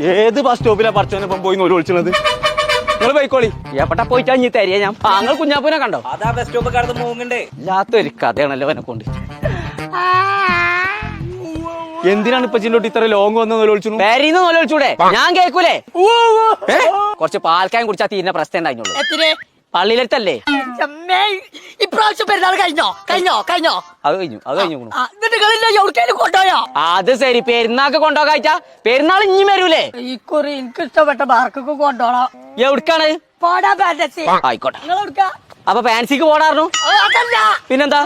ഏത് ബസ് സ്റ്റോപ്പിലാ പറിച്ചോനിപ്പം പോയി നൂല് വിളിച്ചത്? നിങ്ങൾ പോയിക്കോളി. എപ്പട്ടാ പോയിട്ടാ ഇനി തരിക ഞാൻ. താങ്കൾ കുഞ്ഞാപ്പൂനെ കണ്ടോ? അതാ ബസ് സ്റ്റോപ്പ് കടന്ന് മൂങ്ങണ്ടേ. ഇല്ലാത്തൊരു കഥയാണല്ലോ അവനെ കൊണ്ട്. എന്തിനാണ് ഇപ്പൊ ചിന്നോട്ട് ഇത്ര ലോങ് വന്ന് നൂല് വിളിച്ചു? പേരീന്ന് നൂല് വിളിച്ചൂടെ? ഞാൻ കേൾക്കൂലേ? കുറച്ച് പാൽക്കായം കുടിച്ചാൽ തീരുന്ന പ്രശ്നം ഉണ്ടായിരുന്നുള്ളൂ. പള്ളിയിലെടുത്തല്ലേ? ഇപ്രാവശ്യം പെരുന്നാൾ കഴിഞ്ഞോ? അത് കഴിഞ്ഞു. കൊണ്ടുപോയോ? അത് ശരി, പെരുന്നാൾക്ക് കൊണ്ടുപോകാ. പെരുന്നാൾ ഇനി വരൂലേ? ഇക്കുറി എനിക്ക് ഇഷ്ടപ്പെട്ട പാർക്കൊക്കെ കൊണ്ടുപോകണം. എവിടക്കാണ്? പോടാ ഫാന്റസി. ആയിക്കോട്ടെ. നിങ്ങൾ എവിടുക്കാ? അപ്പൊ ഫാൻസിക്ക് പോടായിരുന്നു. പിന്നെന്താ?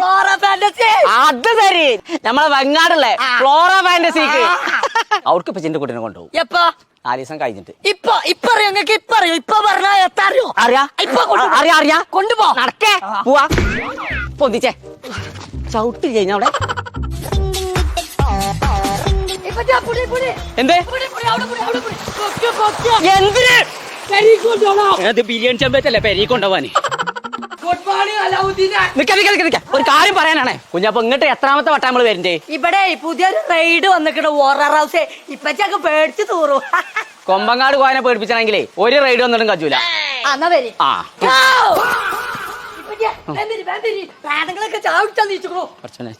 അത് ശരി, നമ്മളെ വെങ്ങാടല്ലേ ഫ്ലോറ ഫാന്റസിക്ക്. അവർക്ക് ഇപ്പൊ ചിന്റെ കുട്ടീനെ കൊണ്ടുപോകും. എപ്പോ? 4 ദിവസം കഴിഞ്ഞിട്ട്. ഇപ്പൊ അറിയോ? ഇപ്പൊ പറഞ്ഞാ എത്താറിയോ? അറിയാ കൊണ്ടുപോ. നടക്കേ പോവാ. പൊന്തിച്ചേ ചവിട്ടി കഴിഞ്ഞ അവിടെ എന്തേ? എന്തിന് ബിരിയാണി ചെമ്പറ്റല്ലേ പെരി കൊണ്ടുപോവാന്? ഒരു കാര്യം പറയാനാണേ കുഞ്ഞാപ്പ, ഇങ്ങോട്ട് എത്രാമത്തെ വട്ടം നമ്മള് വരണ്ടേ? ഇവിടെ പുതിയൊരു റൈഡ് വന്നിട്ട് വാറർ ഹൗസ്. ഇപ്പൊക്കെ പേടിച്ചു തൂറു. കൊമ്പങ്ങാട് പോകാനെ പേടിപ്പിച്ചാണെങ്കിലേ ഒരു റൈഡ് വന്നിട്ടും കജൂല.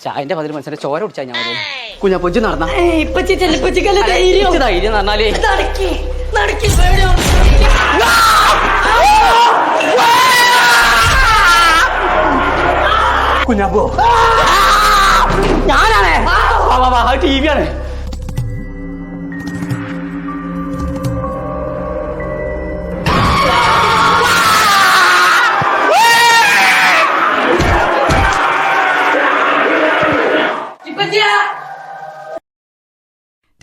ചായന്റെ പതിൽ മനസ്സിലെ ചോര കുടിച്ചാ ഞാൻ കുഞ്ഞാപ്പൊഞ്ച് നടന്ന ധൈര്യം നടന്നാലേ കുഞ്ഞാപ്പോ ഞാനാണേ ടി വി ആണ്.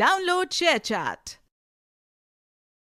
Download ShareChat.